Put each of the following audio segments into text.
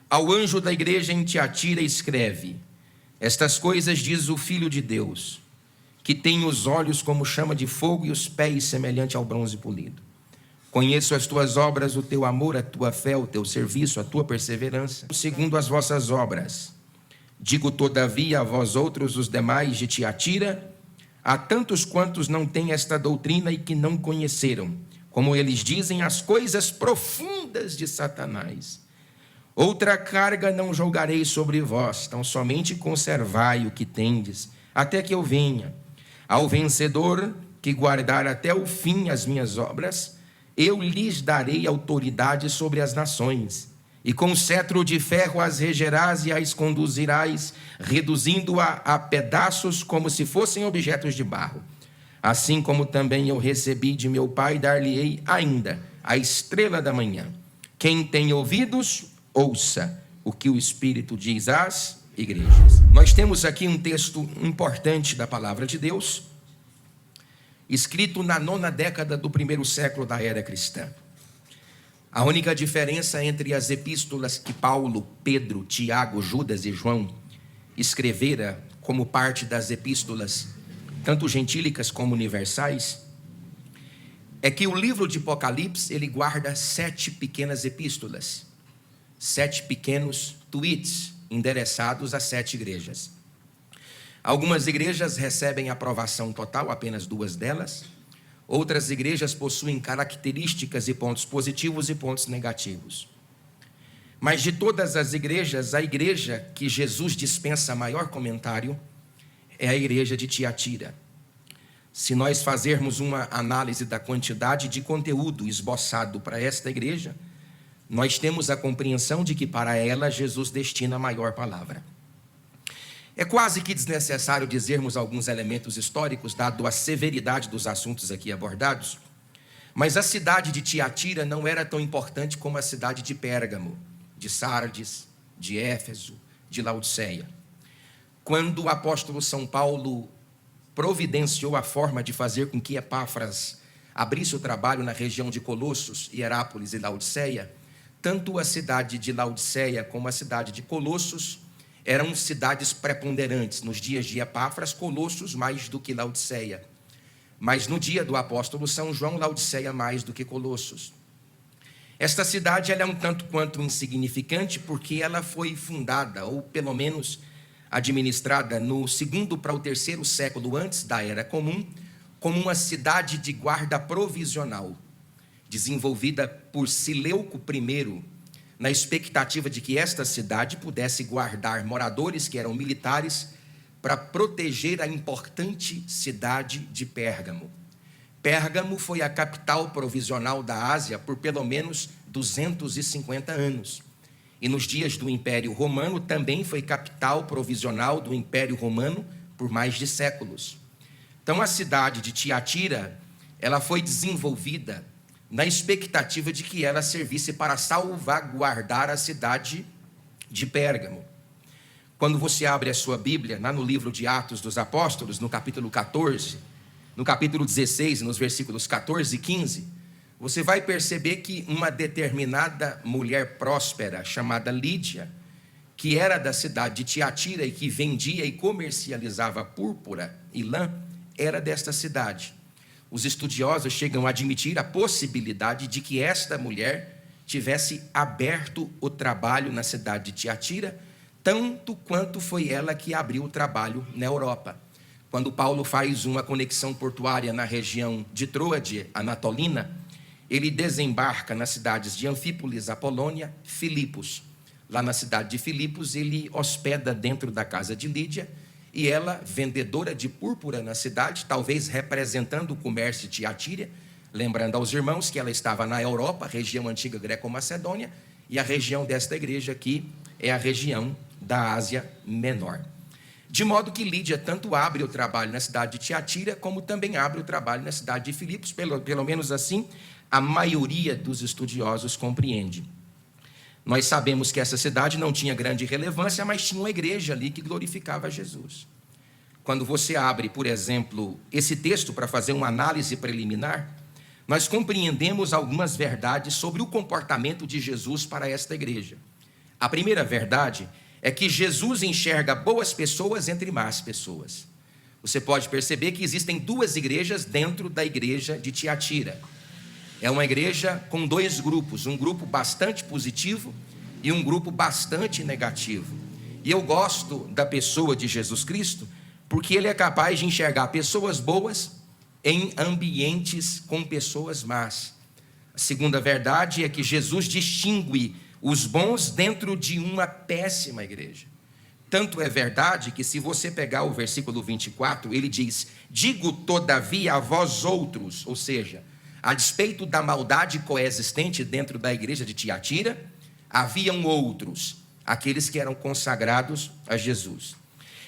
Ao anjo da igreja em Tiatira escreve: estas coisas diz o Filho de Deus, que tem os olhos como chama de fogo e os pés semelhante ao bronze polido. Conheço as tuas obras, o teu amor, a tua fé, o teu serviço, a tua perseverança, segundo as vossas obras. Digo, todavia, a vós outros, os demais de Tiatira, há tantos quantos não têm esta doutrina e que não conheceram, como eles dizem, as coisas profundas de Satanás. Outra carga não jogarei sobre vós, tão somente conservai o que tendes, até que eu venha. Ao vencedor que guardar até o fim as minhas obras, eu lhes darei autoridade sobre as nações, e com cetro de ferro as regerás e as conduzirás, reduzindo-a a pedaços como se fossem objetos de barro. Assim como também eu recebi de meu Pai, dar-lhe-ei ainda a estrela da manhã. Quem tem ouvidos, ouça o que o Espírito diz às igrejas. Nós temos aqui um texto importante da palavra de Deus, escrito na 9ª década do 1º século da era cristã. A única diferença entre as epístolas que Paulo, Pedro, Tiago, Judas e João escrevera como parte das epístolas, tanto gentílicas como universais, é que o livro de Apocalipse, ele guarda 7 pequenas epístolas, 7 pequenos tweets endereçados a 7 igrejas. Algumas igrejas recebem aprovação total, apenas 2 delas. Outras igrejas possuem características e pontos positivos e pontos negativos. Mas de todas as igrejas, a igreja que Jesus dispensa maior comentário é a igreja de Tiatira. Se nós fazermos uma análise da quantidade de conteúdo esboçado para esta igreja, nós temos a compreensão de que para ela Jesus destina a maior palavra. É quase que desnecessário dizermos alguns elementos históricos, dado a severidade dos assuntos aqui abordados, mas a cidade de Tiatira não era tão importante como a cidade de Pérgamo, de Sardes, de Éfeso, de Laodiceia. Quando o apóstolo São Paulo providenciou a forma de fazer com que Epáfras abrisse o trabalho na região de Colossos, Hierápolis e Laodiceia, tanto a cidade de Laodiceia como a cidade de Colossos eram cidades preponderantes. Nos dias de Epáfras, Colossos mais do que Laodiceia. Mas no dia do apóstolo São João, Laodiceia mais do que Colossos. Esta cidade ela é um tanto quanto insignificante porque ela foi fundada, ou pelo menos administrada, no 2º para o 3º século antes da Era Comum, como uma cidade de guarda provisional, desenvolvida por Seleuco I, na expectativa de que esta cidade pudesse guardar moradores que eram militares para proteger a importante cidade de Pérgamo. Pérgamo foi a capital provisional da Ásia por pelo menos 250 anos. E nos dias do Império Romano também foi capital provisional do Império Romano por mais de séculos. Então a cidade de Tiatira, ela foi desenvolvida na expectativa de que ela servisse para salvaguardar a cidade de Pérgamo. Quando você abre a sua Bíblia, lá no livro de Atos dos Apóstolos, no capítulo 14, no capítulo 16, nos versículos 14 e 15, você vai perceber que uma determinada mulher próspera, chamada Lídia, que era da cidade de Tiatira e que vendia e comercializava púrpura e lã, era desta cidade. Os estudiosos chegam a admitir a possibilidade de que esta mulher tivesse aberto o trabalho na cidade de Tiatira, tanto quanto foi ela que abriu o trabalho na Europa. Quando Paulo faz uma conexão portuária na região de Troade, Anatolina, ele desembarca nas cidades de Anfípolis, Apolônia, Filipos. Lá na cidade de Filipos, ele hospeda dentro da casa de Lídia, e ela, vendedora de púrpura na cidade, talvez representando o comércio de Tiatira, lembrando aos irmãos que ela estava na Europa, região antiga greco-macedônia, e a região desta igreja aqui é a região da Ásia Menor. De modo que Lídia tanto abre o trabalho na cidade de Tiatira, como também abre o trabalho na cidade de Filipos, pelo menos assim, a maioria dos estudiosos compreende. Nós sabemos que essa cidade não tinha grande relevância, mas tinha uma igreja ali que glorificava Jesus. Quando você abre, por exemplo, esse texto para fazer uma análise preliminar, nós compreendemos algumas verdades sobre o comportamento de Jesus para esta igreja. A primeira verdade é que Jesus enxerga boas pessoas entre más pessoas. Você pode perceber que existem duas igrejas dentro da igreja de Tiatira. É uma igreja com dois grupos, um grupo bastante positivo e um grupo bastante negativo. E eu gosto da pessoa de Jesus Cristo porque ele é capaz de enxergar pessoas boas em ambientes com pessoas más. A segunda verdade é que Jesus distingue os bons dentro de uma péssima igreja. Tanto é verdade que, se você pegar o versículo 24, ele diz: digo todavia a vós outros, ou seja, a despeito da maldade coexistente dentro da igreja de Tiatira, haviam outros, aqueles que eram consagrados a Jesus.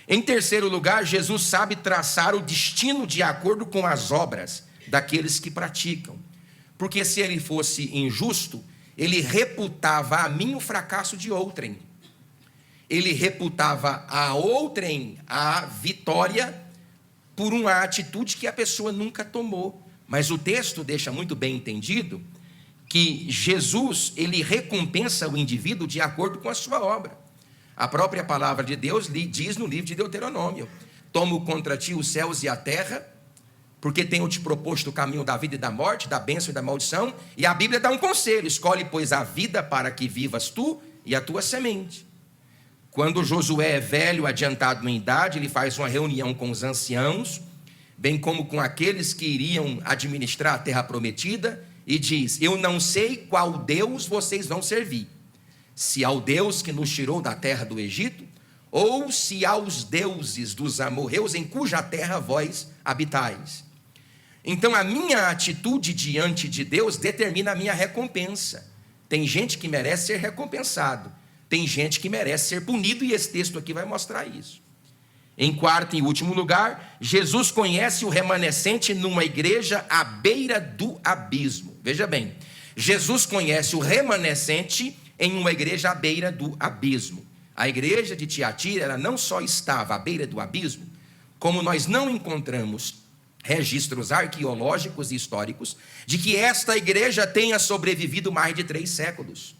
Em terceiro lugar, Jesus sabe traçar o destino de acordo com as obras daqueles que praticam. Porque se ele fosse injusto, ele reputava a mim o fracasso de outrem. Ele reputava a outrem a vitória por uma atitude que a pessoa nunca tomou. Mas o texto deixa muito bem entendido que Jesus, ele recompensa o indivíduo de acordo com a sua obra. A própria palavra de Deus diz no livro de Deuteronômio: tomo contra ti os céus e a terra, porque tenho te proposto o caminho da vida e da morte, da bênção e da maldição. E a Bíblia dá um conselho: escolhe, pois, a vida para que vivas tu e a tua semente. Quando Josué é velho, adiantado em idade, ele faz uma reunião com os anciãos, bem como com aqueles que iriam administrar a terra prometida, e diz: eu não sei qual Deus vocês vão servir, se ao Deus que nos tirou da terra do Egito, ou se aos deuses dos amorreus em cuja terra vós habitais. Então a minha atitude diante de Deus determina a minha recompensa. Tem gente que merece ser recompensado, tem gente que merece ser punido, e esse texto aqui vai mostrar isso. Em quarto e último lugar, Jesus conhece o remanescente numa igreja à beira do abismo. Veja bem, Jesus conhece o remanescente em uma igreja à beira do abismo. A igreja de Tiatira, ela não só estava à beira do abismo, como nós não encontramos registros arqueológicos e históricos de que esta igreja tenha sobrevivido mais de 3 séculos.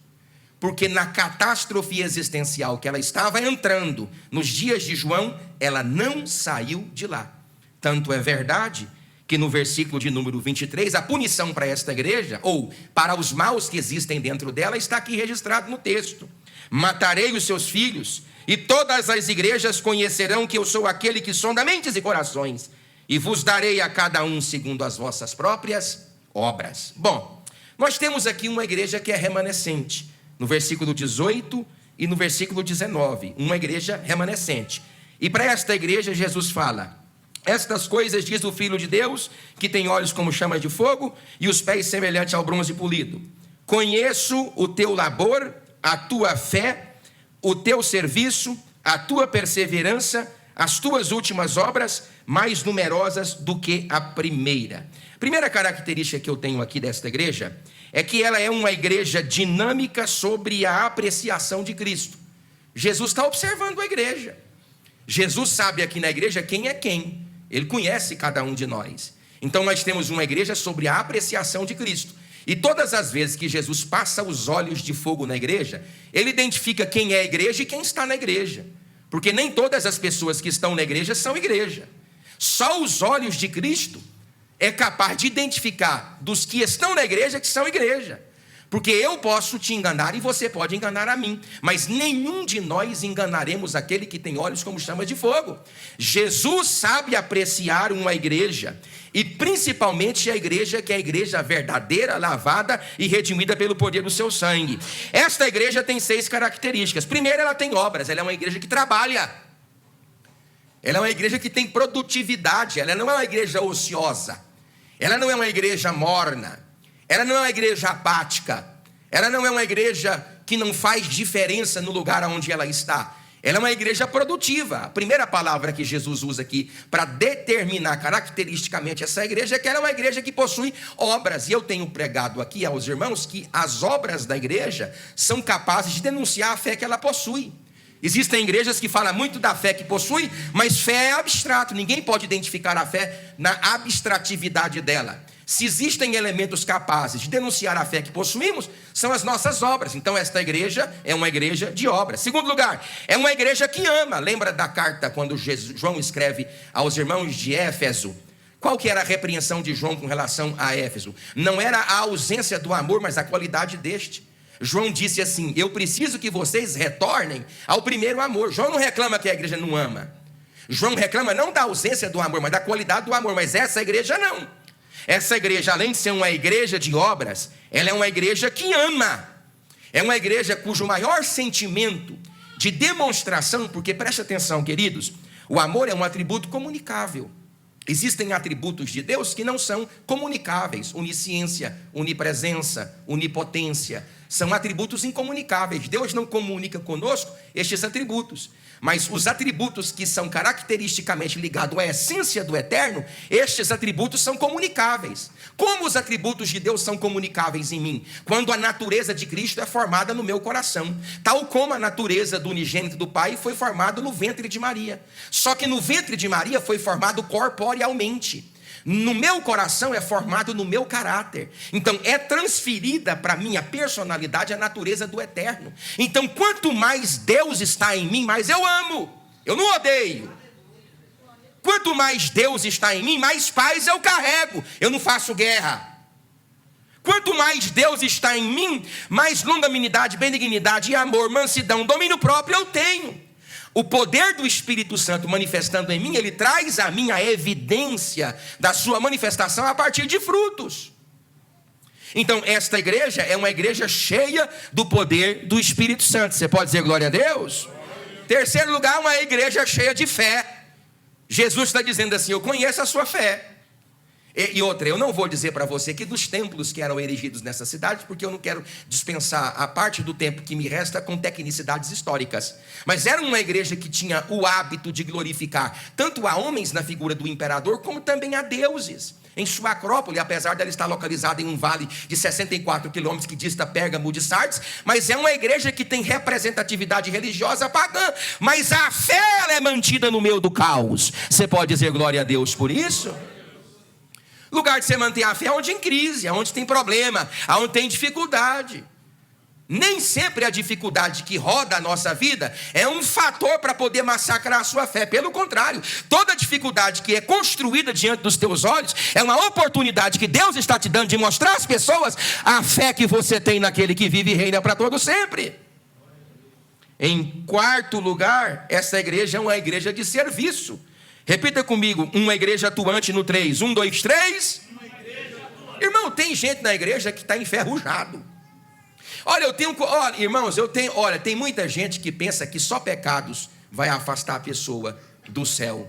Porque na catástrofe existencial que ela estava entrando nos dias de João, ela não saiu de lá. Tanto é verdade que no versículo de número 23, a punição para esta igreja, ou para os maus que existem dentro dela, está aqui registrado no texto: matarei os seus filhos, e todas as igrejas conhecerão que eu sou aquele que sonda mentes e corações, e vos darei a cada um segundo as vossas próprias obras. Bom, nós temos aqui uma igreja que é remanescente, no versículo 18 e no versículo 19, uma igreja remanescente. E para esta igreja Jesus fala: estas coisas diz o Filho de Deus, que tem olhos como chama de fogo e os pés semelhantes ao bronze polido. Conheço o teu labor, a tua fé, o teu serviço, a tua perseverança, as tuas últimas obras, mais numerosas do que a primeira. Primeira característica que eu tenho aqui desta igreja é que ela é uma igreja dinâmica sobre a apreciação de Cristo. Jesus está observando a igreja. Jesus sabe aqui na igreja quem é quem. Ele conhece cada um de nós. Então nós temos uma igreja sobre a apreciação de Cristo. E todas as vezes que Jesus passa os olhos de fogo na igreja, ele identifica quem é a igreja e quem está na igreja. Porque nem todas as pessoas que estão na igreja são igreja. Só os olhos de Cristo é capaz de identificar dos que estão na igreja que são igreja. Porque eu posso te enganar e você pode enganar a mim, mas nenhum de nós enganaremos aquele que tem olhos como chama de fogo. Jesus sabe apreciar uma igreja, e principalmente a igreja que é a igreja verdadeira, lavada e redimida pelo poder do seu sangue. Esta igreja tem 6 características. Primeiro, ela tem obras, ela é uma igreja que trabalha. Ela é uma igreja que tem produtividade, ela não é uma igreja ociosa. Ela não é uma igreja morna, ela não é uma igreja apática, ela não é uma igreja que não faz diferença no lugar onde ela está. Ela é uma igreja produtiva. A primeira palavra que Jesus usa aqui para determinar caracteristicamente essa igreja é que ela é uma igreja que possui obras. E eu tenho pregado aqui aos irmãos que as obras da igreja são capazes de denunciar a fé que ela possui. Existem igrejas que falam muito da fé que possui, mas fé é abstrato. Ninguém pode identificar a fé na abstratividade dela. Se existem elementos capazes de denunciar a fé que possuímos, são as nossas obras. Então esta igreja é uma igreja de obras. Segundo lugar, é uma igreja que ama. Lembra da carta quando João escreve aos irmãos de Éfeso? Qual que era a repreensão de João com relação a Éfeso? Não era a ausência do amor, mas a qualidade deste. João disse assim: eu preciso que vocês retornem ao primeiro amor. João não reclama que a igreja não ama. João reclama não da ausência do amor, mas da qualidade do amor. Mas essa igreja não. Essa igreja, além de ser uma igreja de obras, ela é uma igreja que ama. É uma igreja cujo maior sentimento de demonstração, porque preste atenção, queridos, o amor é um atributo comunicável. Existem atributos de Deus que não são comunicáveis. Onisciência, onipresença, onipotência. São atributos incomunicáveis. Deus não comunica conosco estes atributos. Mas os atributos que são caracteristicamente ligados à essência do eterno, estes atributos são comunicáveis. Como os atributos de Deus são comunicáveis em mim? Quando a natureza de Cristo é formada no meu coração. Tal como a natureza do unigênito do Pai foi formada no ventre de Maria. Só que no ventre de Maria foi formado corporealmente. No meu coração é formado no meu caráter. Então é transferida para a minha personalidade a natureza do eterno. Então quanto mais Deus está em mim, mais eu amo. Eu não odeio. Quanto mais Deus está em mim, mais paz eu carrego. Eu não faço guerra. Quanto mais Deus está em mim, mais longanimidade, benignidade, amor, mansidão, domínio próprio eu tenho. O poder do Espírito Santo manifestando em mim, ele traz a minha evidência da sua manifestação a partir de frutos. Então, esta igreja é uma igreja cheia do poder do Espírito Santo. Você pode dizer glória a Deus? Terceiro lugar, uma igreja cheia de fé. Jesus está dizendo assim: eu conheço a sua fé. E outra, eu não vou dizer para você que dos templos que eram erigidos nessa cidade, porque eu não quero dispensar a parte do tempo que me resta com tecnicidades históricas. Mas era uma igreja que tinha o hábito de glorificar tanto a homens na figura do imperador, como também a deuses. Em sua acrópole, apesar dela estar localizada em um vale de 64 quilômetros que dista Pérgamo de Sardes, mas é uma igreja que tem representatividade religiosa pagã, mas a fé ela é mantida no meio do caos. Você pode dizer glória a Deus por isso? Lugar de você manter a fé é onde em crise, é onde tem problema, é onde tem dificuldade. Nem sempre a dificuldade que roda a nossa vida é um fator para poder massacrar a sua fé. Pelo contrário, toda dificuldade que é construída diante dos teus olhos é uma oportunidade que Deus está te dando de mostrar às pessoas a fé que você tem naquele que vive e reina para todo sempre. Em quarto lugar, essa igreja é uma igreja de serviço. Repita comigo, uma igreja atuante no 3. 1, 2, 3. Irmão, tem gente na igreja que está enferrujado. Olha, tem muita gente que pensa que só pecados vai afastar a pessoa do céu.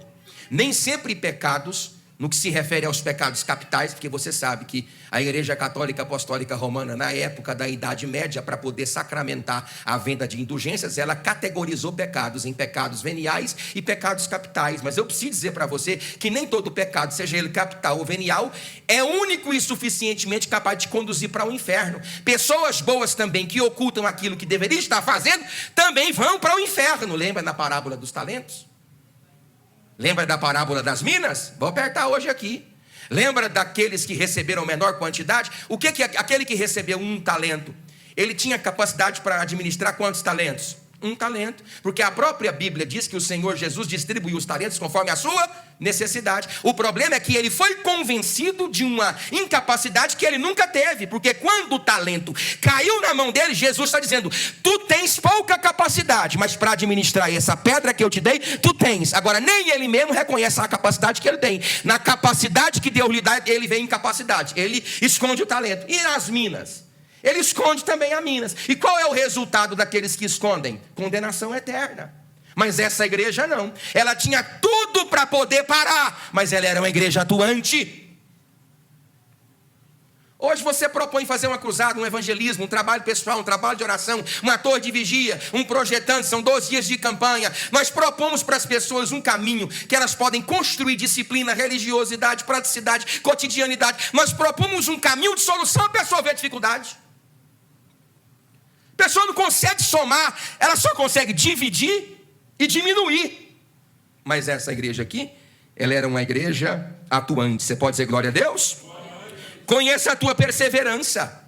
Nem sempre pecados, no que se refere aos pecados capitais, porque você sabe que a Igreja Católica Apostólica Romana, na época da Idade Média, para poder sacramentar a venda de indulgências, ela categorizou pecados em pecados veniais e pecados capitais. Mas eu preciso dizer para você que nem todo pecado, seja ele capital ou venial, é único e suficientemente capaz de conduzir para o inferno. Pessoas boas também, que ocultam aquilo que deveriam estar fazendo, também vão para o inferno. Lembra na parábola dos talentos? Lembra da parábola das minas? Vou apertar hoje aqui. Lembra daqueles que receberam menor quantidade? O que aquele que recebeu 1 talento? Ele tinha capacidade para administrar quantos talentos? 1 talento. Porque a própria Bíblia diz que o Senhor Jesus distribuiu os talentos conforme a sua necessidade. O problema é que ele foi convencido de uma incapacidade que ele nunca teve. Porque quando o talento caiu na mão dele, Jesus está dizendo: tu tens pouca capacidade, mas para administrar essa pedra que eu te dei, tu tens. Agora nem ele mesmo reconhece a capacidade que ele tem. Na capacidade que Deus lhe dá, ele vê incapacidade. Ele esconde o talento. E nas minas? Ele esconde também as minas. E qual é o resultado daqueles que escondem? Condenação eterna. Mas essa igreja não. Ela tinha tudo para poder parar, mas ela era uma igreja atuante. Hoje você propõe fazer uma cruzada, um evangelismo, um trabalho pessoal, um trabalho de oração, uma torre de vigia, um projetante, são 12 dias de campanha. Nós propomos para as pessoas um caminho que elas podem construir disciplina, religiosidade, praticidade, cotidianidade. Nós propomos um caminho de solução, a pessoa vê dificuldade. A pessoa não consegue somar, ela só consegue dividir e diminuir. Mas essa igreja aqui, ela era uma igreja atuante. Você pode dizer glória a Deus? Conheça a tua perseverança.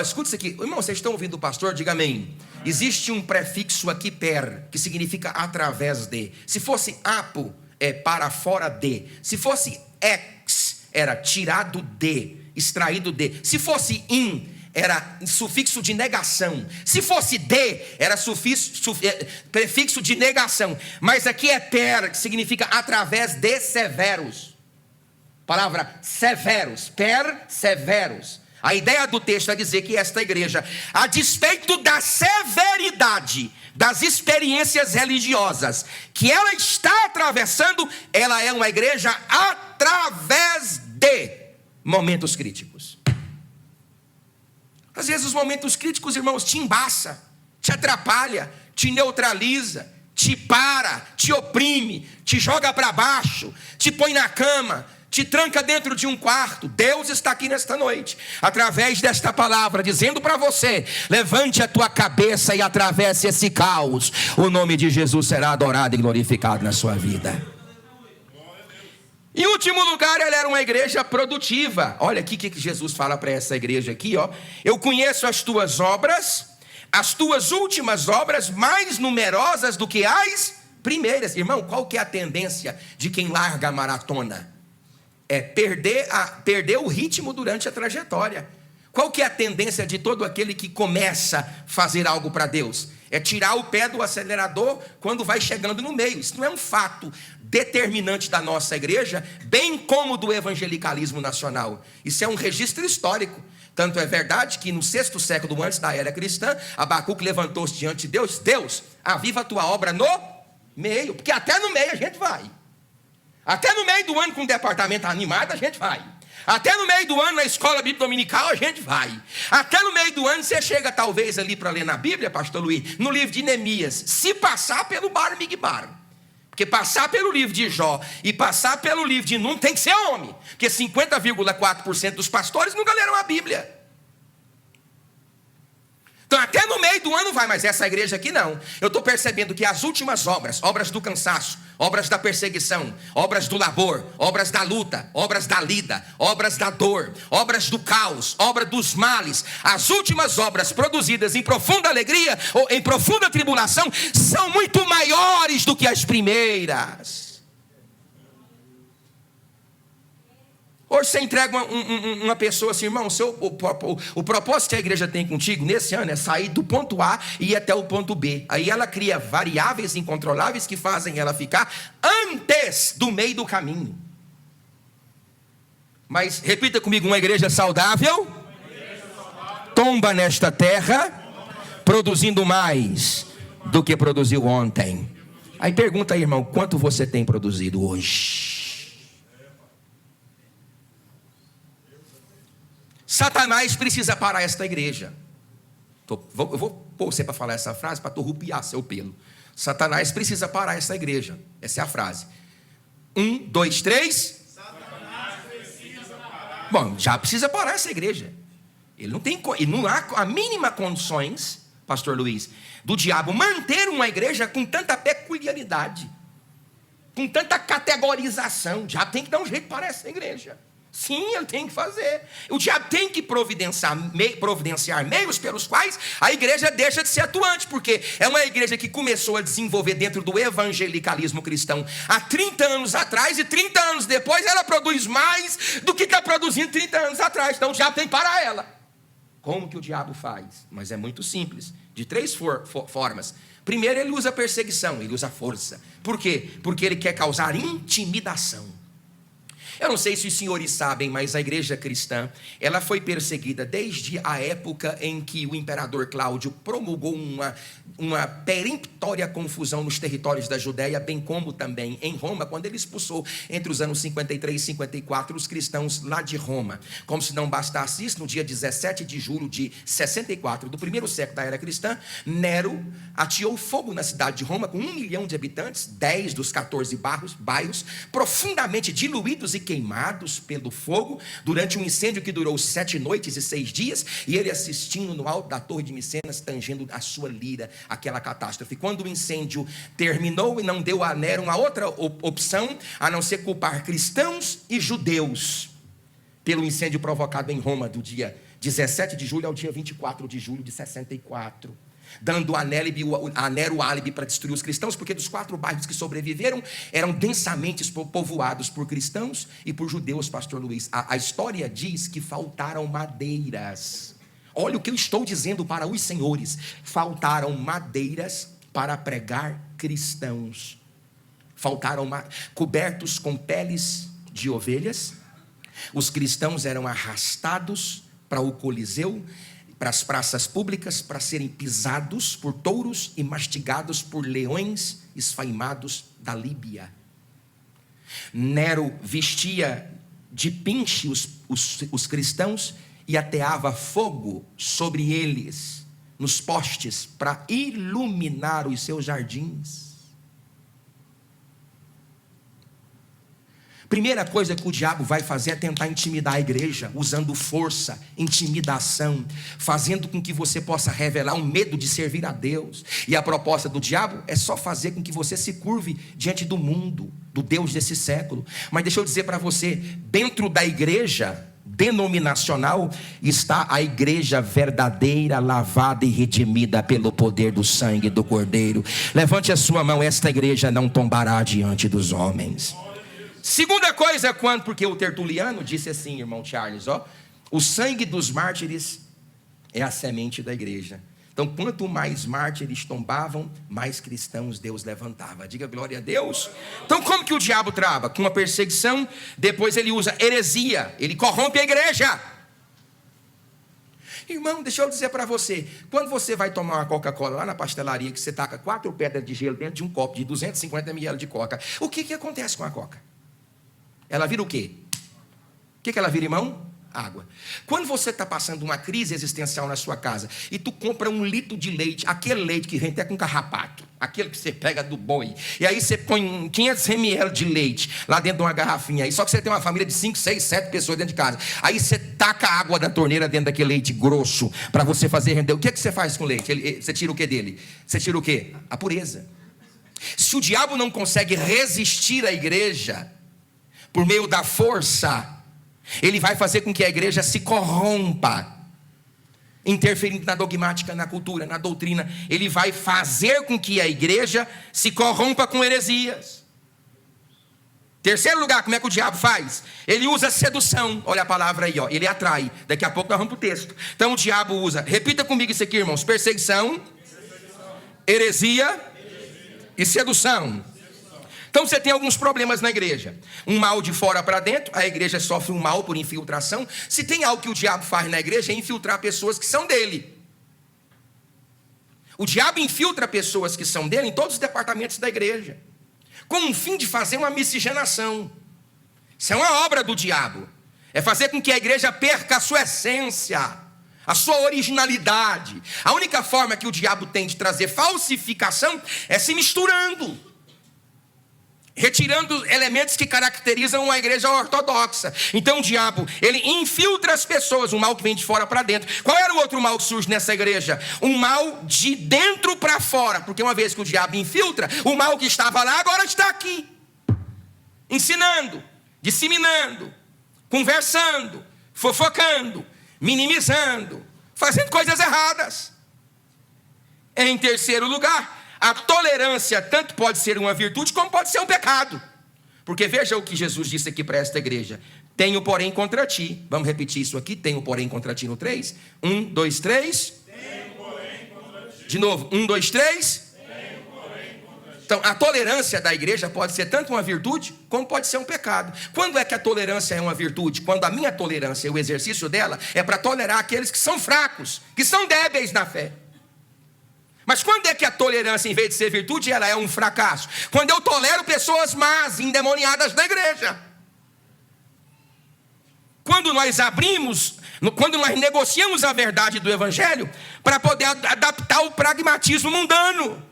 Escuta isso aqui. Irmão, vocês estão ouvindo o pastor? Diga amém. Existe um prefixo aqui, per, que significa através de. Se fosse apo, é para fora de. Se fosse ex, era tirado de, extraído de. Se fosse in, era sufixo de negação. Se fosse de, era prefixo de negação. Mas aqui é per, que significa através de severos. Palavra severos, per severos. A ideia do texto é dizer que esta igreja, a despeito da severidade das experiências religiosas que ela está atravessando, ela é uma igreja através de momentos críticos. Às vezes os momentos críticos, irmãos, te embaça, te atrapalha, te neutraliza, te para, te oprime, te joga para baixo, te põe na cama, te tranca dentro de um quarto. Deus está aqui nesta noite, através desta palavra, dizendo para você: levante a tua cabeça e atravesse esse caos. O nome de Jesus será adorado e glorificado na sua vida. Em último lugar, ela era uma igreja produtiva. Olha aqui o que Jesus fala para essa igreja aqui, ó. Eu conheço as tuas obras, as tuas últimas obras, mais numerosas do que as primeiras. Irmão, qual que é a tendência de quem larga a maratona? É perder o ritmo durante a trajetória. Qual que é a tendência de todo aquele que começa a fazer algo para Deus? É tirar o pé do acelerador quando vai chegando no meio. Isso não é um fato determinante da nossa igreja, bem como do evangelicalismo nacional. Isso é um registro histórico. Tanto é verdade que no 6º século antes da era cristã, Abacuque levantou-se diante de Deus: Deus, aviva a tua obra no meio, porque até no meio a gente vai. Até no meio do ano com o departamento animado a gente vai. Até no meio do ano na escola bíblica dominical a gente vai. Até no meio do ano você chega talvez ali para ler na Bíblia, pastor Luiz, no livro de Neemias, se passar pelo Bar Migbar. Porque passar pelo livro de Jó e passar pelo livro de Num tem que ser homem. Porque 50,4% dos pastores nunca leram a Bíblia. Então até no meio do ano vai, mas essa igreja aqui não. Eu estou percebendo que as últimas obras, obras do cansaço, obras da perseguição, obras do labor, obras da luta, obras da lida, obras da dor, obras do caos, obras dos males, as últimas obras produzidas em profunda alegria ou em profunda tribulação são muito maiores do que as primeiras. Hoje você entrega uma pessoa assim: irmão, o propósito que a igreja tem contigo nesse ano é sair do ponto A e ir até o ponto B. Aí ela cria variáveis incontroláveis que fazem ela ficar antes do meio do caminho. Mas repita comigo: uma igreja saudável tomba nesta terra, produzindo mais do que produziu ontem. Aí pergunta aí, irmão, quanto você tem produzido hoje? Satanás precisa parar esta igreja. Eu vou pôr você para falar essa frase para torrupiar seu pelo. Satanás precisa parar essa igreja. Essa é a frase. 1, 2, 3. Satanás precisa parar. Bom, já precisa parar essa igreja. Ele não há a mínima condições, pastor Luiz, do diabo manter uma igreja com tanta peculiaridade, com tanta categorização. O diabo tem que dar um jeito para essa igreja. Sim, ele tem que fazer. O diabo tem que providenciar meios pelos quais a igreja deixa de ser atuante, porque é uma igreja que começou a desenvolver dentro do evangelicalismo cristão há 30 anos atrás, e 30 anos depois ela produz mais do que está produzindo 30 anos atrás. Então o diabo tem que parar ela. Como que o diabo faz? Mas é muito simples, de 3 formas. Primeiro, ele usa perseguição, ele usa força. Por quê? Porque ele quer causar intimidação. Eu não sei se os senhores sabem, mas a igreja cristã, ela foi perseguida desde a época em que o imperador Cláudio promulgou uma peremptória confusão nos territórios da Judéia, bem como também em Roma, quando ele expulsou entre os anos 53 e 54 os cristãos lá de Roma. Como se não bastasse isso, no dia 17 de julho de 64, do primeiro século da era cristã, Nero ateou fogo na cidade de Roma com 1 milhão de habitantes, 10 dos 14 bairros, profundamente diluídos e queimados pelo fogo, durante um incêndio que durou 7 noites e 6 dias, e ele assistindo no alto da torre de Micenas, tangendo a sua lira, aquela catástrofe. Quando o incêndio terminou e não deu a Nero uma outra opção, a não ser culpar cristãos e judeus pelo incêndio provocado em Roma do dia 17 de julho ao dia 24 de julho de 64. Dando a Nero álibi para destruir os cristãos, porque dos 4 bairros que sobreviveram, eram densamente povoados por cristãos e por judeus, pastor Luiz. A história diz que faltaram madeiras. Olha o que eu estou dizendo para os senhores. Faltaram madeiras para pregar cristãos. Faltaram cobertos com peles de ovelhas. Os cristãos eram arrastados para o Coliseu, para as praças públicas, para serem pisados por touros e mastigados por leões esfaimados da Líbia. Nero vestia de pinche os cristãos e ateava fogo sobre eles, nos postes, para iluminar os seus jardins. Primeira coisa que o diabo vai fazer é tentar intimidar a igreja, usando força, intimidação, fazendo com que você possa revelar um medo de servir a Deus. E a proposta do diabo é só fazer com que você se curve diante do mundo, do Deus desse século. Mas deixa eu dizer para você, dentro da igreja denominacional está a igreja verdadeira, lavada e redimida pelo poder do sangue do Cordeiro. Levante a sua mão, esta igreja não tombará diante dos homens. Segunda coisa, porque o Tertuliano disse assim, irmão Charles, o sangue dos mártires é a semente da igreja. Então, quanto mais mártires tombavam, mais cristãos Deus levantava. Diga glória a Deus. Então, como que o diabo trava? Com uma perseguição, depois ele usa heresia, ele corrompe a igreja. Irmão, deixa eu dizer para você, quando você vai tomar uma Coca-Cola lá na pastelaria, que você taca 4 pedras de gelo dentro de um copo de 250 ml de Coca, o que acontece com a Coca? Ela vira o quê? O que ela vira, irmão? Água. Quando você está passando uma crise existencial na sua casa e tu compra 1 litro de leite, aquele leite que vem até com carrapato, aquele que você pega do boi, e aí você põe 500 ml de leite lá dentro de uma garrafinha, só que você tem uma família de 5, 6, 7 pessoas dentro de casa, aí você taca a água da torneira dentro daquele leite grosso para você fazer render. O que você faz com o leite? Você tira o que dele? Você tira o que? A pureza. Se o diabo não consegue resistir à igreja por meio da força, ele vai fazer com que a igreja se corrompa, interferindo na dogmática, na cultura, na doutrina. Ele vai fazer com que a igreja se corrompa com heresias. Terceiro lugar, como é que o diabo faz? Ele usa sedução. Olha a palavra aí, ele atrai. Daqui a pouco nós vamos para o texto. Então o diabo usa, repita comigo isso aqui, irmãos: perseguição, heresia e sedução. Então você tem alguns problemas na igreja. Um mal de fora para dentro, a igreja sofre um mal por infiltração. Se tem algo que o diabo faz na igreja, é infiltrar pessoas que são dele. O diabo infiltra pessoas que são dele em todos os departamentos da igreja, com o fim de fazer uma miscigenação. Isso é uma obra do diabo. É fazer com que a igreja perca a sua essência, a sua originalidade. A única forma que o diabo tem de trazer falsificação é se misturando, retirando elementos que caracterizam a igreja ortodoxa. Então o diabo, ele infiltra as pessoas, um mal que vem de fora para dentro. Qual era o outro mal que surge nessa igreja? Um mal de dentro para fora, porque uma vez que o diabo infiltra, o mal que estava lá agora está aqui, ensinando, disseminando, conversando, fofocando, minimizando, fazendo coisas erradas. Em terceiro lugar, a tolerância tanto pode ser uma virtude como pode ser um pecado. Porque veja o que Jesus disse aqui para esta igreja: tenho porém contra ti. Vamos repetir isso aqui: tenho porém contra ti no 3. 1, 2, 3. Tenho porém contra ti. De novo, 1, 2, 3. Tenho porém contra ti. Então a tolerância da igreja pode ser tanto uma virtude como pode ser um pecado. Quando é que a tolerância é uma virtude? Quando a minha tolerância, o exercício dela, é para tolerar aqueles que são fracos, que são débeis na fé. Mas quando é que a tolerância, em vez de ser virtude, ela é um fracasso? Quando eu tolero pessoas más, endemoniadas na igreja. Quando nós quando nós negociamos a verdade do evangelho para poder adaptar o pragmatismo mundano.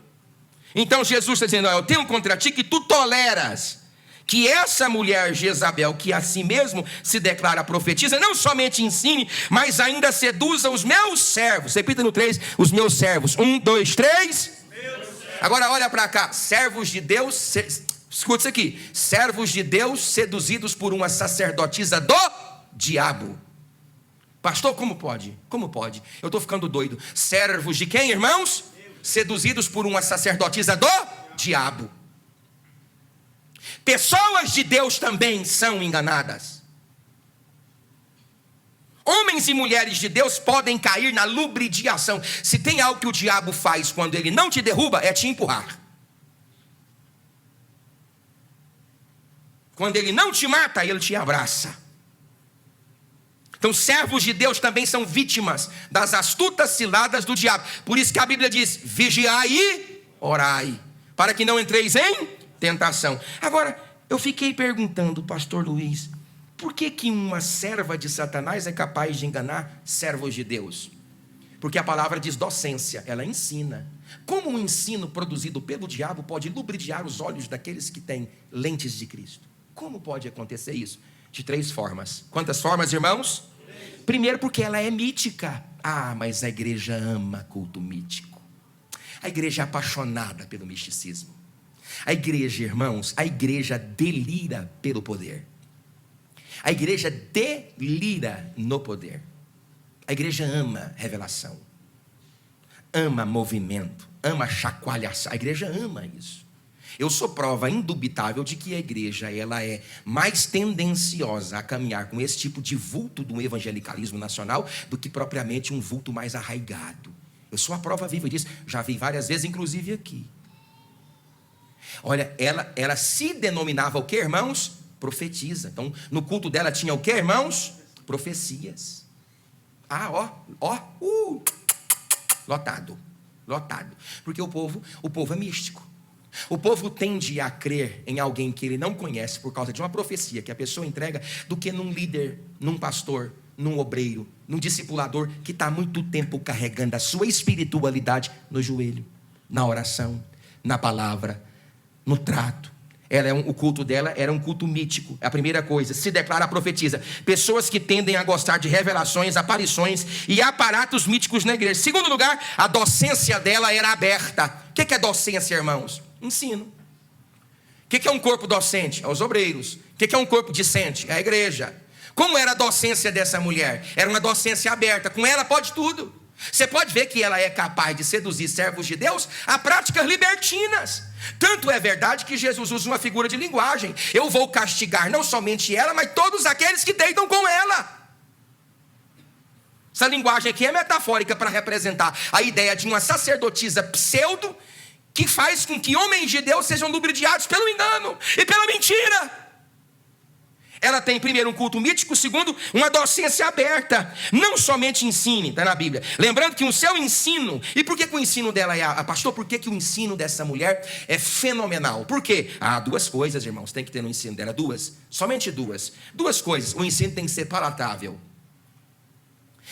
Então Jesus está dizendo: eu tenho contra ti que tu toleras que essa mulher Jezabel, que a si mesmo se declara profetisa, não somente ensine, mas ainda seduza os meus servos. Repita no 3, os meus servos. 1, 2, 3. Agora olha para cá: servos de Deus, escuta isso aqui: servos de Deus seduzidos por uma sacerdotisa do diabo. Pastor, como pode? Como pode? Eu estou ficando doido. Servos de quem, irmãos? Seduzidos por uma sacerdotisa do diabo. Pessoas de Deus também são enganadas. Homens e mulheres de Deus podem cair na lubridiação. Se tem algo que o diabo faz quando ele não te derruba, é te empurrar. Quando ele não te mata, ele te abraça. Então, servos de Deus também são vítimas das astutas ciladas do diabo. Por isso que a Bíblia diz: vigiai e orai, para que não entreis em tentação. Agora, eu fiquei perguntando, pastor Luiz, por que uma serva de Satanás é capaz de enganar servos de Deus? Porque a palavra diz docência, ela ensina. Como um ensino produzido pelo diabo pode lubridiar os olhos daqueles que têm lentes de Cristo? Como pode acontecer isso? De 3 formas. Quantas formas, irmãos? Primeiro, porque ela é mítica. Ah, mas a igreja ama culto mítico. A igreja é apaixonada pelo misticismo. A igreja, irmãos, a igreja delira pelo poder. A igreja delira no poder. A igreja ama revelação, ama movimento, ama chacoalhação. A igreja ama isso. Eu sou prova indubitável de que a igreja ela é mais tendenciosa a caminhar com esse tipo de vulto do evangelicalismo nacional do que propriamente um vulto mais arraigado. Eu sou a prova viva disso. Já vi várias vezes, inclusive aqui. Olha, ela se denominava o que, irmãos? Profetiza. Então, no culto dela tinha o que, irmãos? Profecias. Ah, lotado. Porque o povo é místico. O povo tende a crer em alguém que ele não conhece por causa de uma profecia que a pessoa entrega, do que num líder, num pastor, num obreiro, num discipulador que está há muito tempo carregando a sua espiritualidade no joelho, na oração, na palavra, no trato. O culto dela era um culto mítico. A primeira coisa, se declara, profetiza. Pessoas que tendem a gostar de revelações, aparições e aparatos míticos na igreja. Segundo lugar, a docência dela era aberta. O que é docência, irmãos? Ensino. O que é um corpo docente? É os obreiros. O que é um corpo discente? É a igreja. Como era a docência dessa mulher? Era uma docência aberta. Com ela pode tudo. Você pode ver que ela é capaz de seduzir servos de Deus a práticas libertinas. Tanto é verdade que Jesus usa uma figura de linguagem. Eu vou castigar não somente ela, mas todos aqueles que deitam com ela. Essa linguagem aqui é metafórica para representar a ideia de uma sacerdotisa pseudo que faz com que homens de Deus sejam lubridiados pelo engano e pela mentira. Ela tem, primeiro, um culto mítico. Segundo, uma docência aberta. Não somente ensine, está na Bíblia. Lembrando que o seu ensino... E por que o ensino dela é... Pastor, por que o ensino dessa mulher é fenomenal? Por quê? 2 coisas, irmãos, tem que ter no ensino dela. 2, somente 2. 2 coisas. O ensino tem que ser palatável.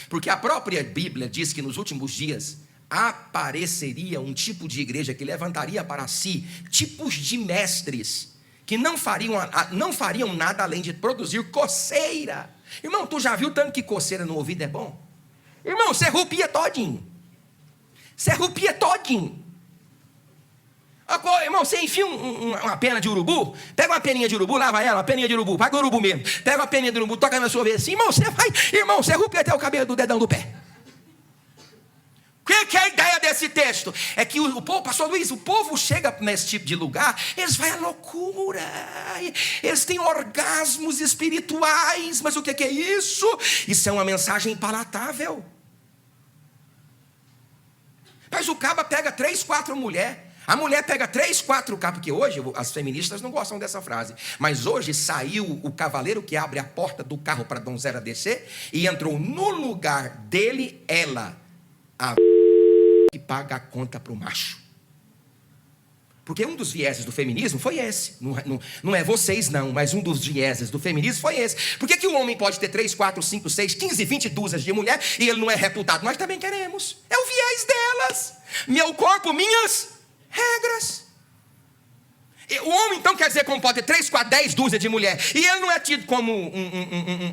Porque a própria Bíblia diz que nos últimos dias apareceria um tipo de igreja que levantaria para si tipos de mestres que não fariam nada além de produzir coceira. Irmão, tu já viu tanto que coceira no ouvido é bom? Irmão, você rupia todinho. Irmão, você enfia uma pena de urubu, pega uma peninha de urubu, lava ela, uma peninha de urubu, paga o urubu mesmo, pega uma peninha de urubu, toca na sua vez assim, irmão, você rupia até o cabelo do dedão do pé. O que é a ideia desse texto? É que o povo, pastor Luiz, o povo chega nesse tipo de lugar, eles vão à loucura, eles têm orgasmos espirituais, mas o que é isso? Isso é uma mensagem palatável. Mas o caba pega 3, 4 mulheres, a mulher pega 3, 4 cabas, porque hoje as feministas não gostam dessa frase, mas hoje saiu o cavaleiro que abre a porta do carro para a donzela descer e entrou no lugar dele, ela, a que paga a conta para o macho. Porque um dos vieses do feminismo foi esse. Não é vocês não, mas um dos vieses do feminismo foi esse. Por que o homem pode ter 3, 4, 5, 6, 15, 20 dúzias de mulher e ele não é reputado? Nós também queremos. É o viés delas. Meu corpo, minhas regras. O homem então quer dizer como pode ter 3, 4, 10 dúzias de mulher. E ele não é tido como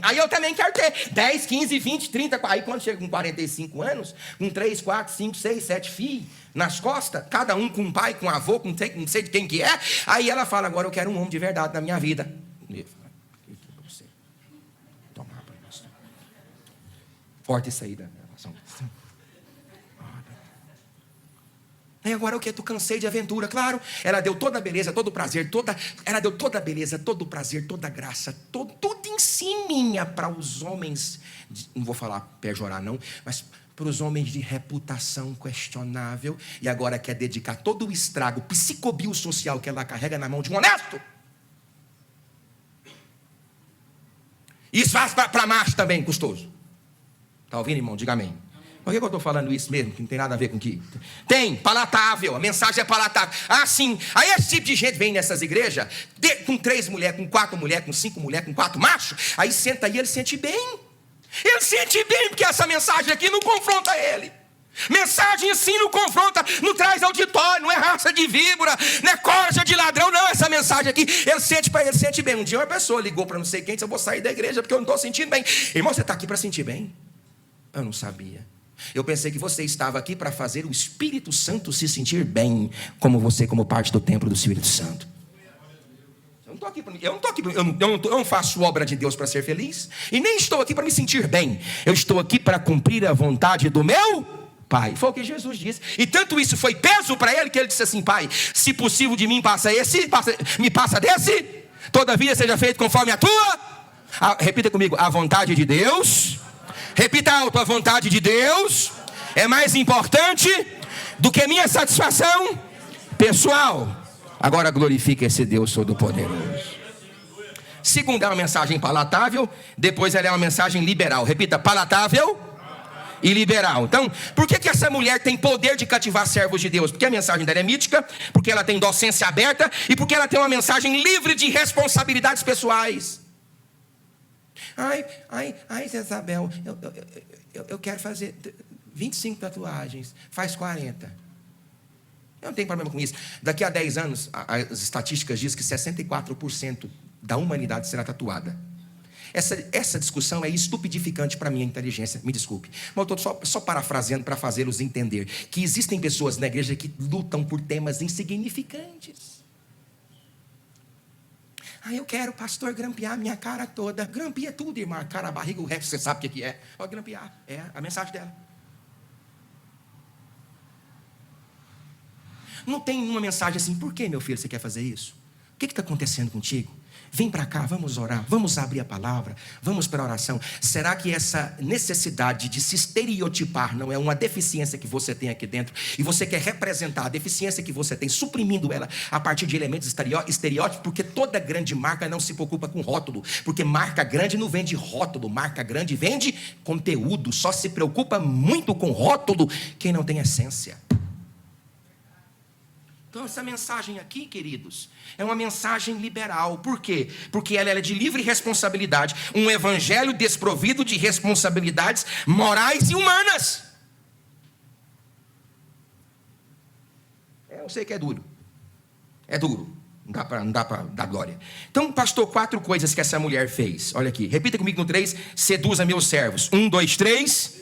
Aí eu também quero ter 10, 15, 20, 30. Aí quando chega com 45 anos, com 3, 4, 5, 6, 7 filhos nas costas, cada um com um pai, com um avô, com não sei de quem que é. Aí ela fala, agora eu quero um homem de verdade na minha vida. Corta isso aí da gravação. E agora o que? Tu cansei de aventura, claro. Ela deu toda a beleza, todo o prazer, ela deu toda a beleza, todo o prazer, toda a graça, tudo em cima para os homens, não vou falar pejorar não, mas para os homens de reputação questionável, e agora quer dedicar todo o estrago psicobiosocial que ela carrega na mão de um honesto. Isso faz para macho também, custoso. Está ouvindo, irmão? Diga amém. Por que eu estou falando isso mesmo? Que não tem nada a ver com o que? Tem, palatável, a mensagem é palatável. Ah, sim. Aí esse tipo de gente vem nessas igrejas, com 3 mulheres, com 4 mulheres, com 5 mulheres, com 4 machos. Aí senta aí, ele sente bem. Ele sente bem, porque essa mensagem aqui não confronta ele. Mensagem assim não confronta, não traz auditório, não é raça de víbora, não é corja de ladrão, não. Essa mensagem aqui, ele sente bem. Um dia uma pessoa ligou para não sei quem, disse: eu vou sair da igreja porque eu não estou sentindo bem. Irmão, você está aqui para sentir bem? Eu não sabia. Eu pensei que você estava aqui para fazer o Espírito Santo se sentir bem, como você, como parte do templo do Espírito Santo. Eu não faço obra de Deus para ser feliz, e nem estou aqui para me sentir bem. Eu estou aqui para cumprir a vontade do meu Pai. Foi o que Jesus disse. E tanto isso foi peso para ele, que ele disse assim: Pai, se possível de mim me passa desse, todavia seja feito conforme a tua. Repita comigo: a vontade de Deus. Repita alto: a vontade de Deus é mais importante do que minha satisfação pessoal. Agora glorifique esse Deus Todo-Poderoso. Segundo, é uma mensagem palatável. Depois ela é uma mensagem liberal. Repita: palatável e liberal. Então, por que essa mulher tem poder de cativar servos de Deus? Porque a mensagem dela é mítica, porque ela tem docência aberta e porque ela tem uma mensagem livre de responsabilidades pessoais. Ai, Isabel, eu quero fazer 25 tatuagens, faz 40. Eu não tenho problema com isso. Daqui a 10 anos, as estatísticas dizem que 64% da humanidade será tatuada. Essa discussão é estupidificante para a minha inteligência, me desculpe. Mas eu estou só parafraseando para fazê-los entender que existem pessoas na igreja que lutam por temas insignificantes. Eu quero, pastor, grampear minha cara toda. Grampia tudo, irmã, a cara, a barriga, o resto você sabe o que é. Pode grampear, é a mensagem dela. Não tem uma mensagem assim: por que, meu filho, você quer fazer isso? O que está acontecendo contigo? Vem para cá, vamos orar, vamos abrir a palavra, vamos para a oração. Será que essa necessidade de se estereotipar não é uma deficiência que você tem aqui dentro? E você quer representar a deficiência que você tem, suprimindo ela a partir de elementos estereótipos? Porque toda grande marca não se preocupa com rótulo. Porque marca grande não vende rótulo, marca grande vende conteúdo. Só se preocupa muito com rótulo quem não tem essência. Então essa mensagem aqui, queridos, é uma mensagem liberal. Por quê? Porque ela é de livre responsabilidade. Um evangelho desprovido de responsabilidades morais e humanas. Eu sei que é duro. É duro. Não dá para dar glória. Então, pastor, 4 coisas que essa mulher fez. Olha aqui, repita comigo no 3. Seduza meus servos. 1, 2, 3...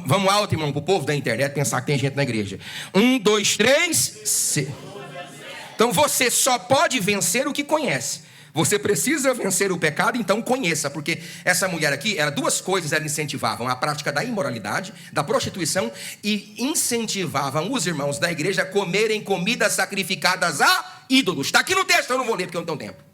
Vamos alto, irmão, para o povo da internet pensar que tem gente na igreja. 1, 2, 3. Então você só pode vencer o que conhece. Você precisa vencer o pecado, então conheça. Porque essa mulher aqui, 2 coisas ela incentivavam: a prática da imoralidade, da prostituição, e incentivavam os irmãos da igreja a comerem comidas sacrificadas a ídolos. Está aqui no texto, eu não vou ler porque eu não tenho tempo.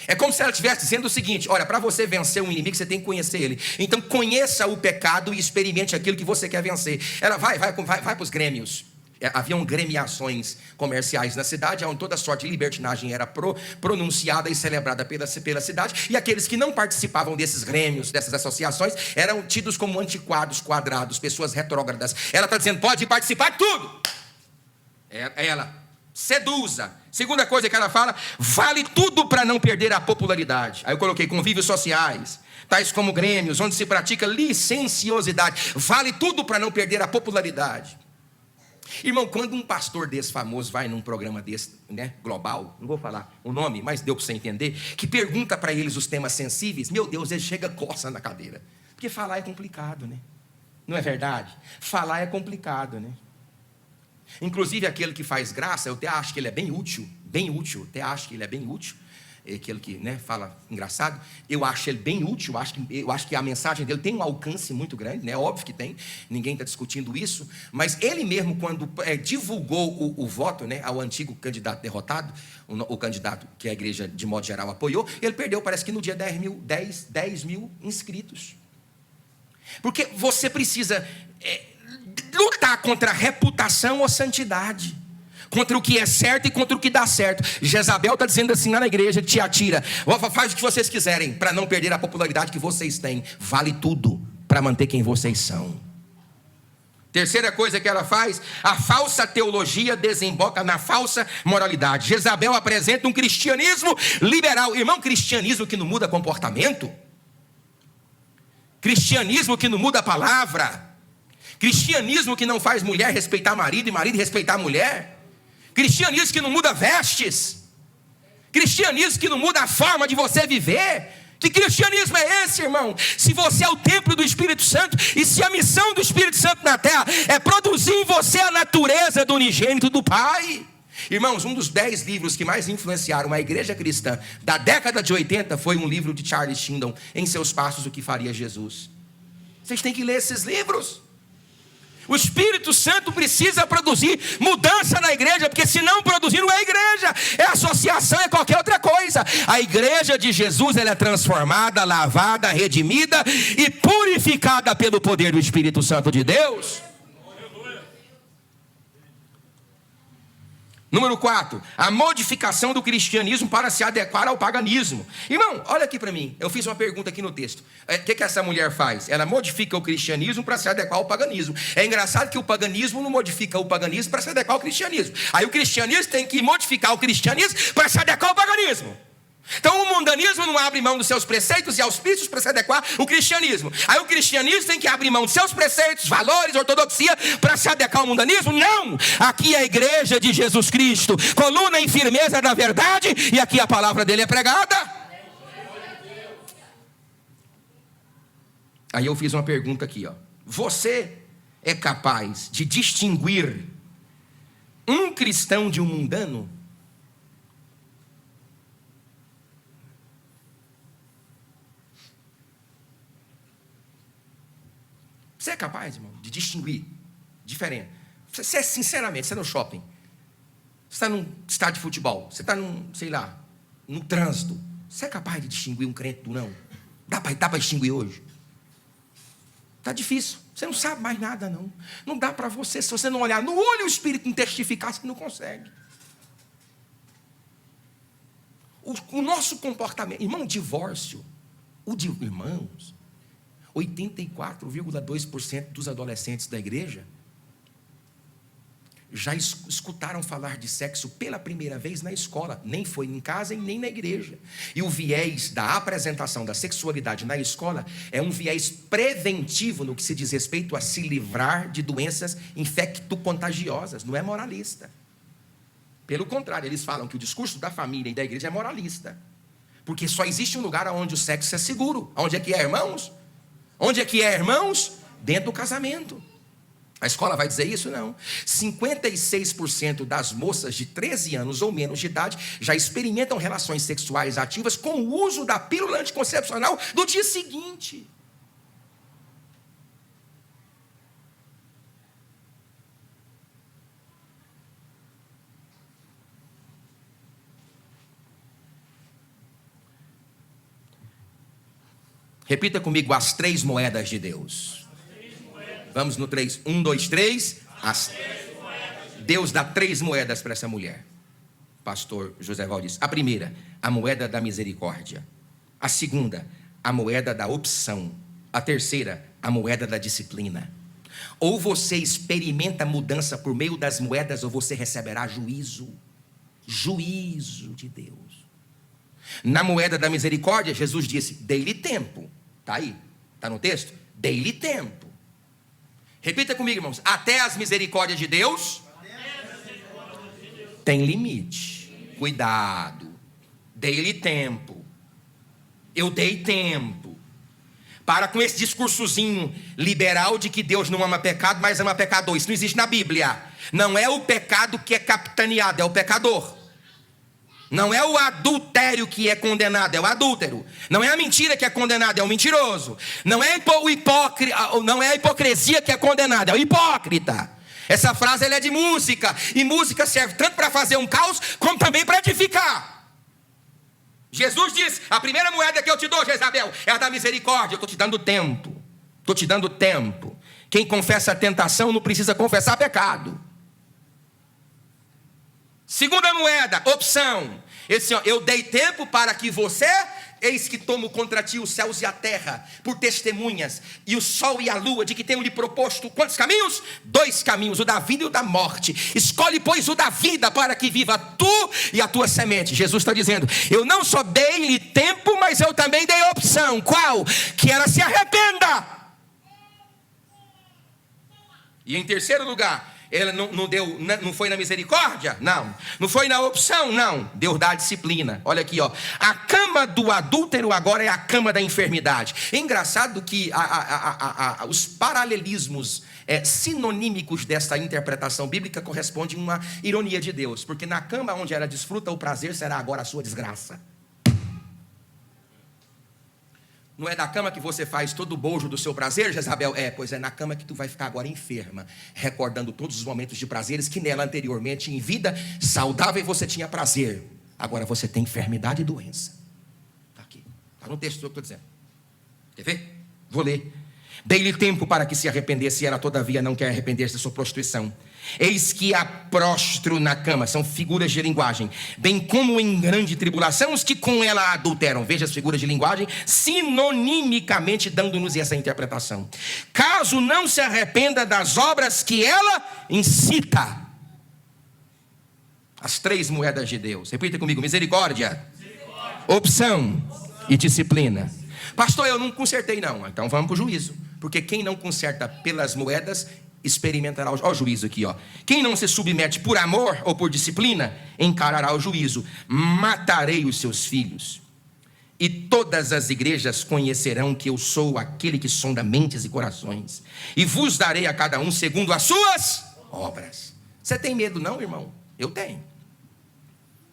É como se ela estivesse dizendo o seguinte: olha, para você vencer um inimigo, você tem que conhecer ele. Então conheça o pecado e experimente aquilo que você quer vencer. Ela vai para os grêmios. Haviam gremiações comerciais na cidade, onde toda sorte de libertinagem era pronunciada e celebrada pela cidade. E aqueles que não participavam desses grêmios, dessas associações, eram tidos como antiquados, quadrados, pessoas retrógradas. Ela está dizendo: pode participar de tudo. Ela seduza. Segunda coisa que ela fala: vale tudo para não perder a popularidade. Aí eu coloquei convívios sociais, tais como grêmios, onde se pratica licenciosidade. Vale tudo para não perder a popularidade. Irmão, quando um pastor desse famoso vai num programa desse, global, não vou falar o nome, mas deu para você entender, que pergunta para eles os temas sensíveis, meu Deus, ele chega coça na cadeira. Porque falar é complicado, né? Não é verdade? Falar é complicado, né? Inclusive aquele que faz graça, eu até acho que ele é bem útil, até acho que ele é bem útil. aquele que, né, fala engraçado. Eu acho ele bem útil, eu acho que a mensagem dele tem um alcance muito grande, né? Óbvio que tem, ninguém está discutindo isso, mas ele mesmo, quando divulgou o voto, né, ao antigo candidato derrotado, o candidato que a igreja, de modo geral, apoiou, ele perdeu, parece que no dia 10 mil inscritos. Porque você precisa lutar contra a reputação ou santidade, contra o que é certo e contra o que dá certo. Jezabel está dizendo assim lá na igreja de Tiatira: faz o que vocês quiserem para não perder a popularidade que vocês têm. Vale tudo para manter quem vocês são. Terceira coisa que ela faz: a falsa teologia desemboca na falsa moralidade. Jezabel apresenta um cristianismo liberal. Irmão, cristianismo que não muda comportamento, cristianismo que não muda a palavra, cristianismo que não faz mulher respeitar marido e marido respeitar mulher, cristianismo que não muda vestes, cristianismo que não muda a forma de você viver. Que cristianismo é esse, irmão? Se você é o templo do Espírito Santo, e se a missão do Espírito Santo na terra é produzir em você a natureza do unigênito do Pai. Irmãos, um dos 10 livros que mais influenciaram a igreja cristã da década de 80 foi um livro de Charles Shindon, Em Seus Passos, o que Faria Jesus. Vocês têm que ler esses livros. O Espírito Santo precisa produzir mudança na igreja, porque se não produzir, não é igreja, é associação, é qualquer outra coisa. A igreja de Jesus, ela é transformada, lavada, redimida e purificada pelo poder do Espírito Santo de Deus. Número 4, a modificação do cristianismo para se adequar ao paganismo. Irmão, olha aqui para mim, eu fiz uma pergunta aqui no texto. O que essa mulher faz? Ela modifica o cristianismo para se adequar ao paganismo. É engraçado que o paganismo não modifica o paganismo para se adequar ao cristianismo. Aí o cristianismo tem que modificar o cristianismo para se adequar ao paganismo. Então o mundanismo não abre mão dos seus preceitos e auspícios para se adequar ao cristianismo. Aí o cristianismo tem que abrir mão dos seus preceitos, valores, ortodoxia para se adequar ao mundanismo? Não! Aqui é a igreja de Jesus Cristo, coluna em firmeza da verdade, e aqui a palavra dele é pregada. Aí eu fiz uma pergunta aqui, ó. Você é capaz de distinguir um cristão de um mundano? Você é capaz, irmão, de distinguir diferente? Você é, sinceramente, você é no shopping, você está num estádio de futebol, você está num, sei lá, no trânsito. Você é capaz de distinguir um crente do não? Dá para distinguir hoje? Está difícil. Você não sabe mais nada, não. Não dá para você, se você não olhar no olho o Espírito, não testificar, você não consegue. O nosso comportamento, irmão, divórcio, irmãos, 84,2% dos adolescentes da igreja já escutaram falar de sexo pela primeira vez na escola. Nem foi em casa e nem na igreja. E o viés da apresentação da sexualidade na escola é um viés preventivo no que se diz respeito a se livrar de doenças infecto-contagiosas. Não é moralista. Pelo contrário, eles falam que o discurso da família e da igreja é moralista. Porque só existe um lugar onde o sexo é seguro. Onde é que é, irmãos? Onde é que é, irmãos? Dentro do casamento. A escola vai dizer isso? Não. 56% das moças de 13 anos ou menos de idade já experimentam relações sexuais ativas com o uso da pílula anticoncepcional do dia seguinte. Repita comigo: as 3 moedas de Deus. Vamos no 3. 1, 2, 3. Deus dá 3 moedas para essa mulher. Pastor José Val disse: a primeira, a moeda da misericórdia. A segunda, a moeda da opção. A terceira, a moeda da disciplina. Ou você experimenta mudança por meio das moedas, ou você receberá juízo. Juízo de Deus. Na moeda da misericórdia, Jesus disse: dei-lhe tempo. Está aí, está no texto? Dei-lhe tempo. Repita comigo, irmãos: até as misericórdias de Deus tem limite. Cuidado. Dei-lhe tempo. Eu dei tempo. Para com esse discursozinho liberal de que Deus não ama pecado, mas ama pecador. Isso não existe na Bíblia. Não é o pecado que é capitaneado, é o pecador. Não é o adultério que é condenado, é o adúltero. Não é a mentira que é condenada, é o mentiroso. Não é a hipocrisia que é condenada, é o hipócrita. Essa frase ela é de música. E música serve tanto para fazer um caos, como também para edificar. Jesus diz, a primeira moeda que eu te dou, Jezabel, é a da misericórdia. Eu estou te dando tempo. Estou te dando tempo. Quem confessa a tentação não precisa confessar pecado. Segunda moeda, opção. Esse, eu dei tempo para que você, eis que tomo contra ti os céus e a terra, por testemunhas, e o sol e a lua, de que tenho lhe proposto quantos caminhos? 2 caminhos, o da vida e o da morte. Escolhe, pois, o da vida, para que viva tu e a tua semente. Jesus está dizendo, eu não só dei-lhe tempo, mas eu também dei opção. Qual? Que ela se arrependa. E em terceiro lugar, ele não foi na misericórdia? Não. Não foi na opção? Não. Deus dá a disciplina. Olha aqui, ó. A cama do adúltero agora é a cama da enfermidade. É engraçado que os paralelismos sinonímicos dessa interpretação bíblica correspondem a uma ironia de Deus. Porque na cama onde ela desfruta o prazer, será agora a sua desgraça. Não é da cama que você faz todo o bojo do seu prazer, Jezabel? Pois é na cama que tu vai ficar agora enferma, recordando todos os momentos de prazeres que nela anteriormente, em vida saudável, você tinha prazer. Agora você tem enfermidade e doença. Está aqui, está no texto que eu estou dizendo. Quer ver? Vou ler. Dei-lhe tempo para que se arrependesse, e ela todavia não quer arrepender-se da sua prostituição. Eis que a prostro na cama, são figuras de linguagem, bem como em grande tribulação os que com ela adulteram. Veja as figuras de linguagem, sinonimicamente dando-nos essa interpretação. Caso não se arrependa das obras que ela incita. As 3 moedas de Deus. Repita comigo, misericórdia, opção e disciplina. Pastor, eu não consertei não. Então vamos para o juízo. Porque quem não conserta pelas moedas, experimentará o juízo aqui, ó. Quem não se submete por amor ou por disciplina, encarará o juízo. Matarei os seus filhos. E todas as igrejas conhecerão que eu sou aquele que sonda mentes e corações. E vos darei a cada um segundo as suas obras. Você tem medo não, irmão? Eu tenho.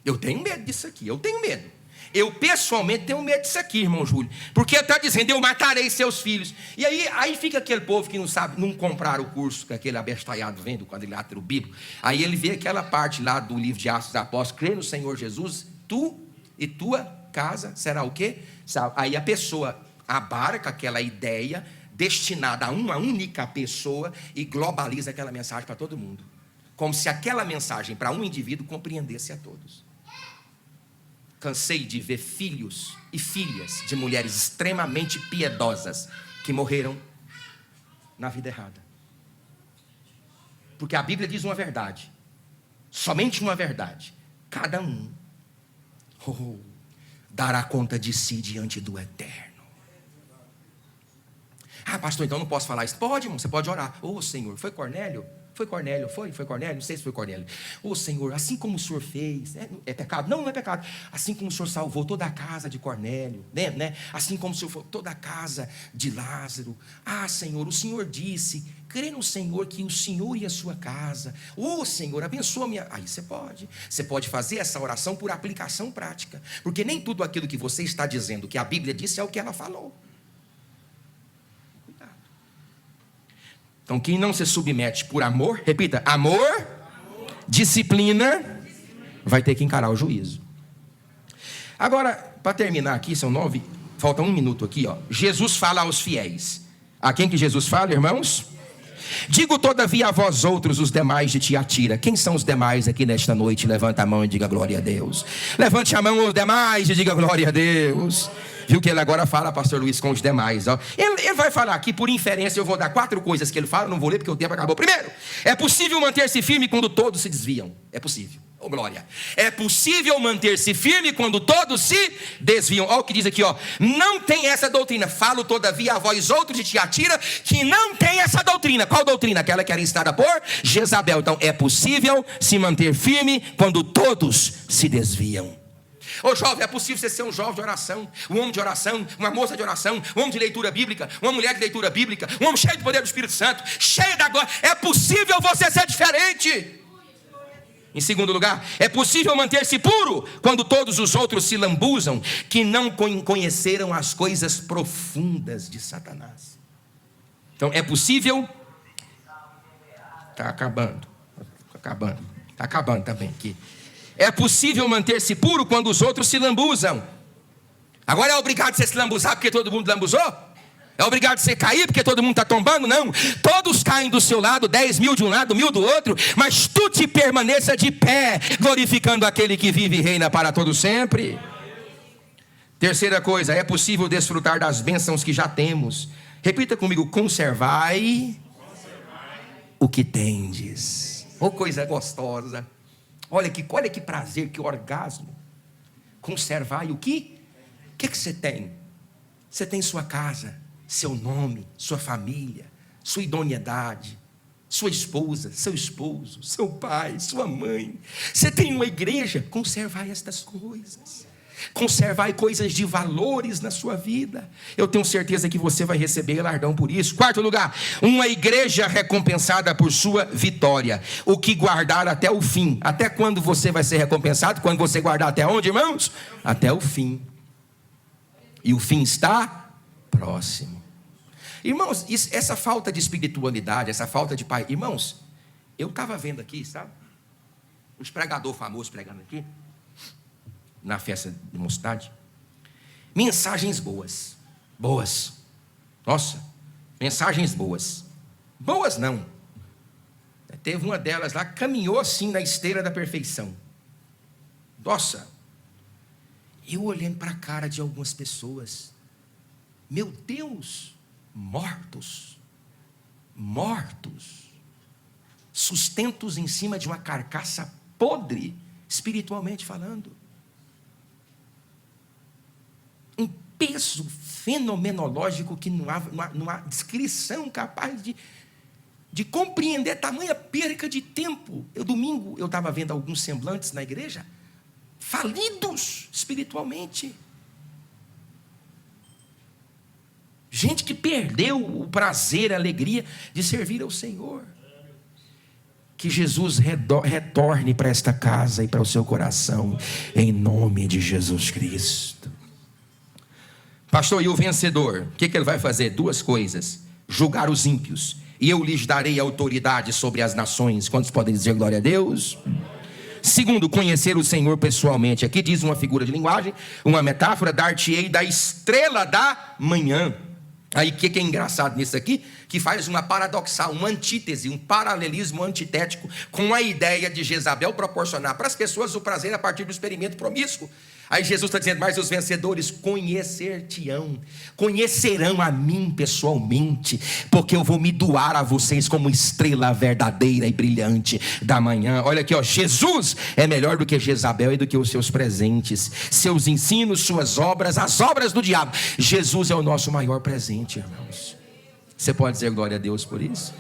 Eu tenho medo disso aqui, eu tenho medo. Eu pessoalmente tenho medo disso aqui, irmão Júlio. Porque está dizendo, eu matarei seus filhos. E aí fica aquele povo que não sabe, não comprar o curso que aquele abestalhado vem do quadrilátero bíblico. Aí ele vê aquela parte lá do livro de Atos dos Apóstolos, crê no Senhor Jesus, tu e tua casa será o quê? Aí a pessoa abarca aquela ideia destinada a uma única pessoa e globaliza aquela mensagem para todo mundo. Como se aquela mensagem para um indivíduo compreendesse a todos. Cansei de ver filhos e filhas de mulheres extremamente piedosas que morreram na vida errada. Porque a Bíblia diz uma verdade, somente uma verdade. Cada um dará conta de si diante do Eterno. Ah, pastor, então não posso falar isso. Pode, irmão, você pode orar. Senhor, foi Cornélio? Foi Cornélio, foi Cornélio, não sei se foi Cornélio. Senhor, assim como o Senhor fez, é pecado? Não é pecado. Assim como o Senhor salvou toda a casa de Cornélio, né? Assim como o Senhor salvou toda a casa de Lázaro. Senhor, o Senhor disse, crê no Senhor que o Senhor e a sua casa. Senhor, abençoa minha... Aí você pode fazer essa oração por aplicação prática. Porque nem tudo aquilo que você está dizendo que a Bíblia disse é o que ela falou. Então, quem não se submete por amor, repita, amor, disciplina, vai ter que encarar o juízo. Agora, para terminar aqui, são 9, falta 1 minuto aqui, ó. Jesus fala aos fiéis. A quem que Jesus fala, irmãos? Digo todavia a vós outros, os demais de Tiatira. Quem são os demais aqui nesta noite? Levanta a mão e diga glória a Deus. Levante a mão os demais e diga glória a Deus. Viu que ele agora fala, pastor Luiz, com os demais, ó. Ele vai falar aqui, por inferência, eu vou dar 4 coisas que ele fala, não vou ler porque o tempo acabou. Primeiro, é possível manter-se firme quando todos se desviam. É possível. Glória. É possível manter-se firme quando todos se desviam. Olha o que diz aqui, ó. Não tem essa doutrina. Falo todavia a vós outros de Tiatira que não tem essa doutrina. Qual doutrina? Aquela que era ensinada por Jezabel. Então é possível se manter firme quando todos se desviam. Jovem, é possível você ser um jovem de oração, um homem de oração, uma moça de oração, um homem de leitura bíblica, uma mulher de leitura bíblica, um homem cheio do poder do Espírito Santo, cheio da glória. É possível você ser diferente. Em segundo lugar, é possível manter-se puro quando todos os outros se lambuzam, que não conheceram as coisas profundas de Satanás. Então, é possível... Está acabando também aqui. É possível manter-se puro quando os outros se lambuzam. Agora é obrigado você se lambuzar porque todo mundo lambuzou? É obrigado você cair porque todo mundo está tombando? Não. Todos caem do seu lado, 10 mil de um lado, 1000 do outro, mas tu te permaneça de pé, glorificando aquele que vive e reina para todo sempre. Terceira coisa, é possível desfrutar das bênçãos que já temos. Repita comigo: conservai o que tendes. Oh, coisa gostosa. Olha que prazer, que orgasmo. Conservai o que? O que você tem? Você tem sua casa, seu nome, sua família, sua idoneidade, sua esposa, seu esposo, seu pai, sua mãe. Você tem uma igreja. Conservai estas coisas. Conservai coisas de valores na sua vida. Eu tenho certeza que você vai receber galardão por isso. Quarto lugar, uma igreja recompensada por sua vitória. O que guardar até o fim. Até quando você vai ser recompensado? Quando você guardar até onde, irmãos? Até o fim. E o fim está próximo. Irmãos, essa falta de espiritualidade, essa falta de pai. Irmãos, eu estava vendo aqui, sabe? Uns pregadores famosos pregando aqui, na festa de mocidade. Mensagens boas. Nossa, mensagens boas. Boas não. Teve uma delas lá, caminhou assim na esteira da perfeição. Nossa. Eu olhando para a cara de algumas pessoas. Meu Deus, mortos. Sustentos em cima de uma carcaça podre, espiritualmente falando. Um peso fenomenológico que não há descrição capaz de compreender tamanha perca de tempo. Domingo eu estava vendo alguns semblantes na igreja, falidos espiritualmente. Gente que perdeu o prazer, a alegria de servir ao Senhor. Que Jesus retorne para esta casa e para o seu coração, em nome de Jesus Cristo. Pastor, e o vencedor? O que ele vai fazer? Duas coisas: julgar os ímpios, e eu lhes darei autoridade sobre as nações. Quantos podem dizer glória a Deus? Segundo, conhecer o Senhor pessoalmente. Aqui diz uma figura de linguagem, uma metáfora: dar-te-ei da estrela da manhã. Aí o que é engraçado nisso aqui? Que faz uma paradoxal, uma antítese, um paralelismo antitético com a ideia de Jezabel proporcionar para as pessoas o prazer a partir do experimento promíscuo. Aí Jesus está dizendo: mas os vencedores conhecerão a mim pessoalmente, porque eu vou me doar a vocês como estrela verdadeira e brilhante da manhã. Olha aqui, ó, Jesus é melhor do que Jezabel e do que os seus presentes, seus ensinos, suas obras, as obras do diabo. Jesus é o nosso maior presente, irmãos. Você pode dizer glória a Deus por isso?